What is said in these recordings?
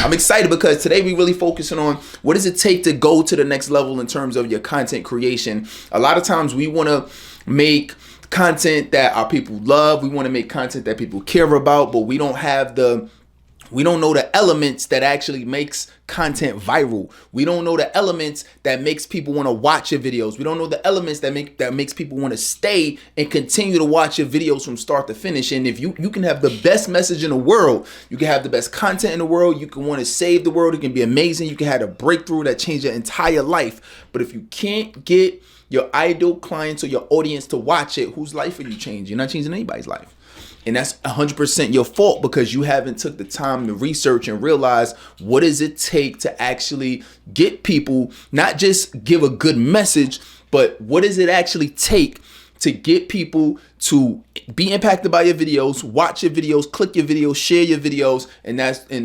I'm excited because today we really focusing on what does it take to go to the next level in terms of your content creation. A lot of times we want to make content that our people love. We want to make content that people care about, but we don't know the elements that actually makes content viral. We don't know the elements that makes people want to watch your videos. We don't know the elements that makes people want to stay and continue to watch your videos from start to finish. And if you can have the best message in the world, you can have the best content in the world, you can want to save the world, it can be amazing, you can have a breakthrough that change your entire life. But if you can't get your ideal clients or your audience to watch it, whose life are you changing? You're not changing anybody's life. And that's 100% your fault because you haven't took the time to research and realize what does it take to actually get people, not just give a good message, but what does it actually take to get people to be impacted by your videos, watch your videos, click your videos, share your videos, and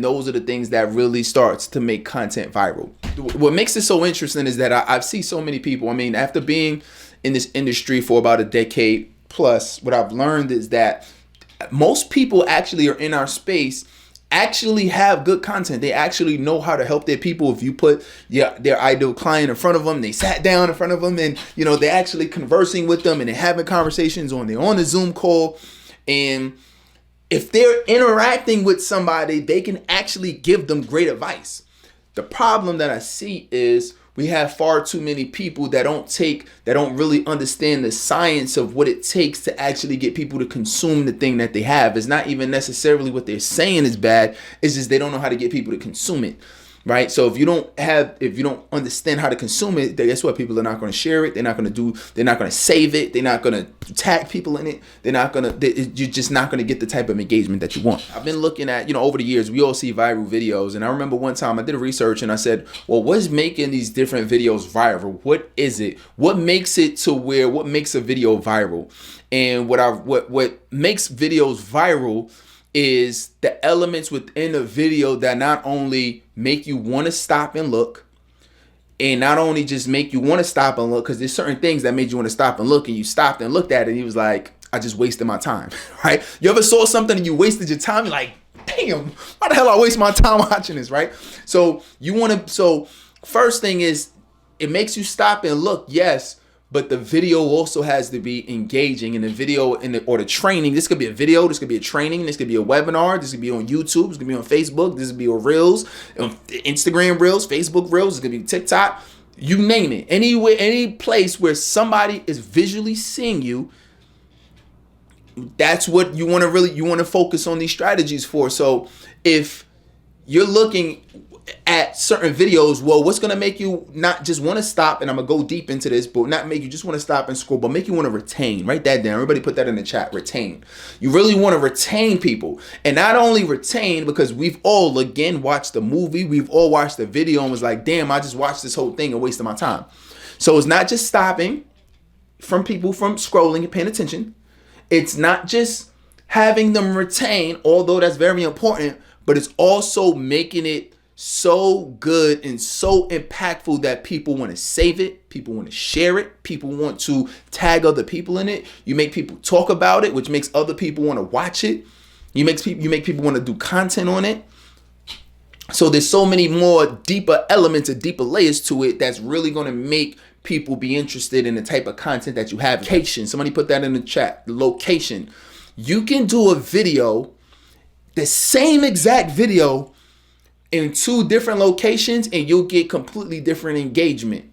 those are the things that really starts to make content viral. What makes it so interesting is that I've seen so many people. I mean, after being in this industry for about a decade plus, what I've learned is that most people actually are in our space actually have good content. They actually know how to help their people. If you put their ideal client in front of them, they sat down in front of them and, they're actually conversing with them and they're having conversations they're on a Zoom call. And if they're interacting with somebody, they can actually give them great advice. The problem that I see is we have far too many people that don't really understand the science of what it takes to actually get people to consume the thing that they have. It's not even necessarily what they're saying is bad. It's just they don't know how to get people to consume it. Right. So if you don't understand how to consume it, then guess what? People are not going to share it. They're not going to save it. They're not going to tag people in it. You're just not going to get the type of engagement that you want. I've been looking at, over the years, we all see viral videos. And I remember one time I did a research and I said, well, what's making these different videos viral? What is it? What makes a video viral? And what makes videos viral is the elements within the video that not only make you want to stop and look, and not only just make you want to stop and look, because there's certain things that made you want to stop and look, and you stopped and looked at it and you was like, I just wasted my time, right? You ever saw something and you wasted your time? You're like, damn, why the hell I waste my time watching this, right? So first thing is it makes you stop and look, yes, but the video also has to be engaging. In the video or the training, this could be a video, this could be a training, this could be a webinar, this could be on YouTube, this could be on Facebook, this could be on Reels, on Instagram Reels, Facebook Reels, this could be TikTok, you name it. Anywhere, any place where somebody is visually seeing you, that's what you want to focus on these strategies for. So if you're looking at certain videos, well, what's going to make you not just want to stop, and I'm going to go deep into this, but not make you just want to stop and scroll, but make you want to retain. Write that down. Everybody put that in the chat. Retain. You really want to retain people. And not only retain, because we've all, again, watched the movie. We've all watched the video and was like, damn, I just watched this whole thing and wasted my time. So it's not just stopping from people from scrolling and paying attention. It's not just having them retain, although that's very important, but it's also making it so good and so impactful that people want to save it, people want to share it, people want to tag other people in it. You make people talk about it, which makes other people want to watch it. You make people want to do content on it. So there's so many more deeper elements and deeper layers to it that's really going to make people be interested in the type of content that you have. Location. Somebody put that in the chat. The location. You can do a video, the same exact video, in 2 different locations, and you'll get completely different engagement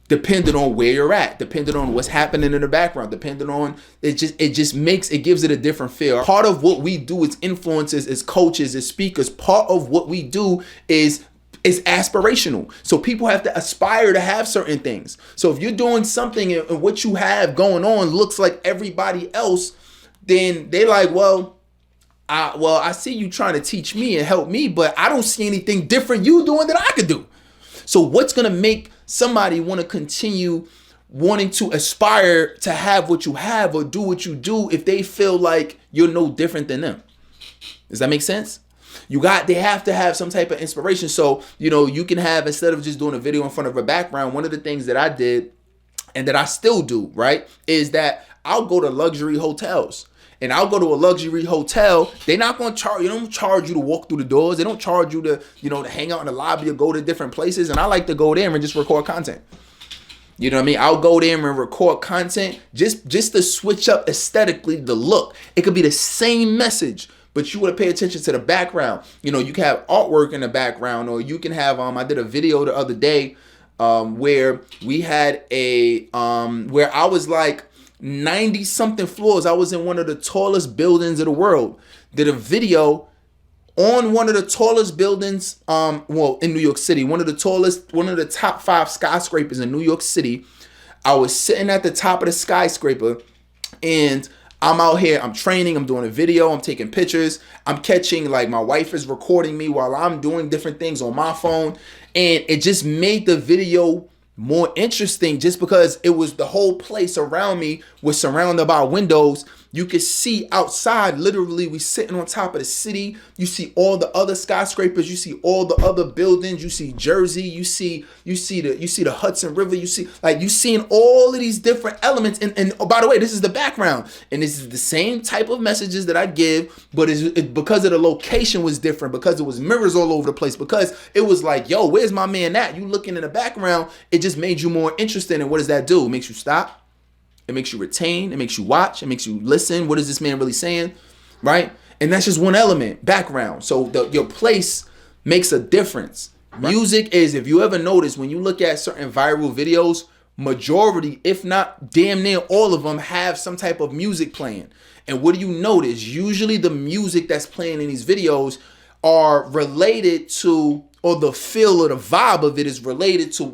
depending on where you're at, depending on what's happening in the background, depending on it gives it a different feel. Part of what we do as influencers, as coaches, as speakers, part of what we do is aspirational. So people have to aspire to have certain things. So if you're doing something and what you have going on looks like everybody else, then they're like, I see you trying to teach me and help me, but I don't see anything different you doing that I could do. So what's going to make somebody want to continue wanting to aspire to have what you have or do what you do if they feel like you're no different than them? Does that make sense? They have to have some type of inspiration. So, you can have, instead of just doing a video in front of a background, one of the things that I did and that I still do, right, is that I'll go to luxury hotels. And I'll go to a luxury hotel. They're not going to charge, they don't charge you to walk through the doors. They don't charge you to, to hang out in the lobby or go to different places. And I like to go there and just record content. You know what I mean? I'll go there and record content just to switch up aesthetically the look. It could be the same message, but you want to pay attention to the background. You can have artwork in the background, or you can have, I did a video the other day where we had where I was like 90 something floors. I was in one of the tallest buildings of the world. Did a video on one of the tallest buildings, in New York City, one of the top 5 skyscrapers in New York City. I was sitting at the top of the skyscraper, and I'm out here, I'm training, I'm doing a video, I'm taking pictures, I'm catching, like, my wife is recording me while I'm doing different things on my phone. And it just made the video more interesting just because it was the whole place around me was surrounded by windows. You could see outside, literally, we sitting on top of the city. You see all the other skyscrapers, you see all the other buildings, you see Jersey, you see the Hudson River, you seeing all of these different elements. And oh, by the way, this is the background. And this is the same type of messages that I give, but it's because of the location was different, because it was mirrors all over the place, because it was like, yo, where's my man at? You looking in the background, it just made you more interested. And what does that do? It makes you stop. It makes you retain. It makes you watch. It makes you listen. What is this man really saying? Right? And that's just one element, background. So your place makes a difference. Right. Music is, if you ever notice, when you look at certain viral videos, majority, if not damn near all of them, have some type of music playing. And what do you notice? Usually the music that's playing in these videos are related to, or the feel or the vibe of it is related to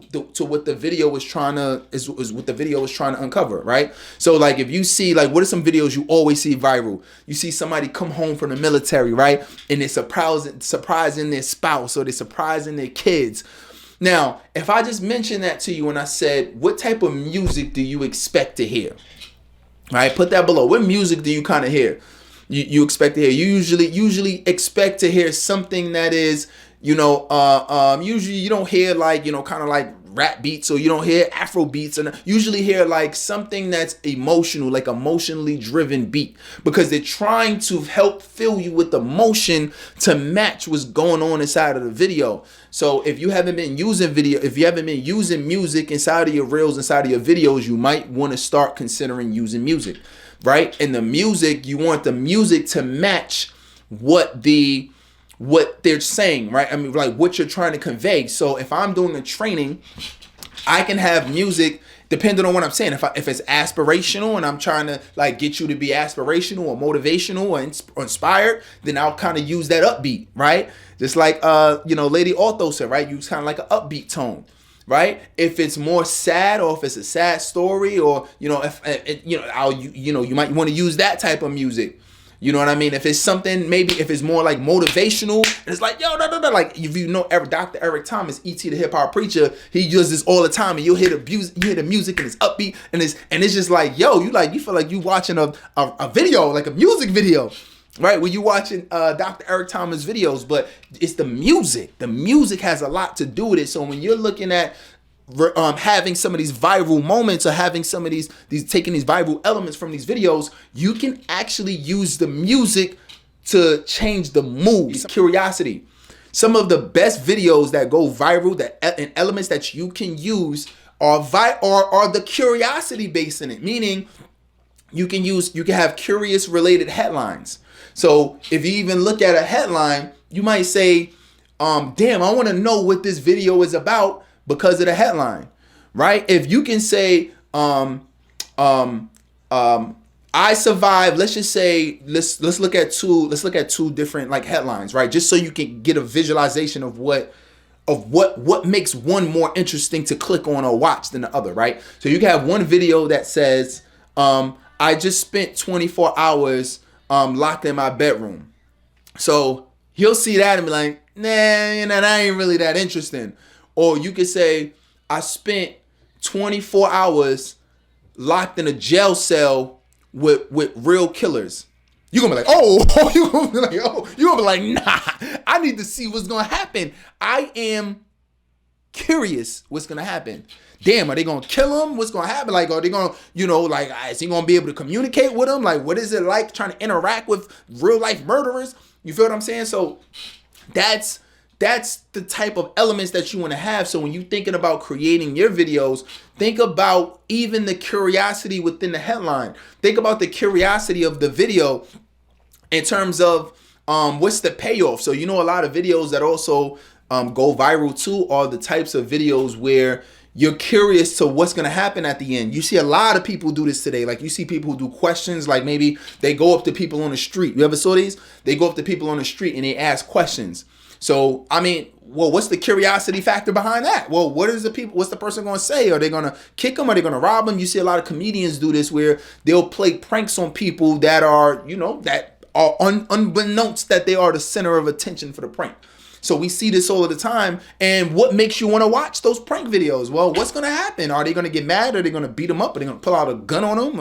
what the video is trying to uncover, right? So, like, if you see, like, what are some videos you always see viral? You see somebody come home from the military, right? And they're surprising their spouse, or they're surprising their kids. Now, if I just mentioned that to you and I said, what type of music do you expect to hear? All right, put that below. What music do you kind of hear? You expect to hear? You usually expect to hear something that is, usually you don't hear like, kind of like rap beats, or you don't hear Afro beats, and usually hear like something that's emotional, like emotionally driven beat, because they're trying to help fill you with emotion to match what's going on inside of the video. So if you haven't been using music inside of your reels, inside of your videos, you might want to start considering using music, right? And the music, you want the music to match what they're saying, right? I mean, like, what you're trying to convey. So if I'm doing a training, I can have music depending on what I'm saying. If it's aspirational and I'm trying to, like, get you to be aspirational or motivational or inspired, then I'll kind of use that upbeat, right? Just like Lady Ortho said, right? Use kind of like an upbeat tone, right? If it's more sad, or if it's a sad story, or you might want to use that type of music. You know what I mean? If it's something, maybe if it's more like motivational, and it's like, yo, like, if you know Dr. Eric Thomas, E.T. the hip hop preacher, he does this all the time, and you'll hear the music and it's upbeat, and it's just like, yo, you feel like you watching a video, like a music video, right? When you watching Dr. Eric Thomas videos, but it's the music. The music has a lot to do with it. So when you're looking at having some of these viral moments, or having some of these taking these viral elements from these videos, you can actually use the music to change the mood. Curiosity. Some of the best videos that go viral, and elements that you can use are the curiosity based in it. Meaning, you can have curious related headlines. So if you even look at a headline, you might say, damn, I want to know what this video is about, because of the headline, right? If you can say, I survived, let's just say, let's look at two different, like, headlines, right? Just so you can get a visualization of what makes one more interesting to click on or watch than the other, right? So you can have one video that says, I just spent 24 hours locked in my bedroom. So he'll see that and be like, nah, that ain't really that interesting. Or you could say, I spent 24 hours locked in a jail cell with real killers. You're going to be like, you're going to be like, nah, I need to see what's going to happen. I am curious what's gonna happen. Damn, are they gonna kill him? What's gonna happen? Like, are they gonna, like, is he gonna be able to communicate with him? Like, what is it like trying to interact with real life murderers? You feel what I'm saying? So that's the type of elements that you want to have. So when you're thinking about creating your videos, think about even the curiosity within the headline. Think about the curiosity of the video in terms of what's the payoff. So a lot of videos that also go viral too are the types of videos where you're curious to what's going to happen at the end. You see a lot of people do this today. Like, you see people who do questions, like maybe they go up to people on the street. You ever saw these? They go up to people on the street and they ask questions. So, what's the curiosity factor behind that? Well, what's the person going to say? Are they going to kick them? Are they going to rob them? You see a lot of comedians do this where they'll play pranks on people that are, that are unbeknownst that they are the center of attention for the prank. So we see this all of the time. And what makes you want to watch those prank videos? Well, what's going to happen? Are they going to get mad? Are they going to beat them up? Are they going to pull out a gun on them?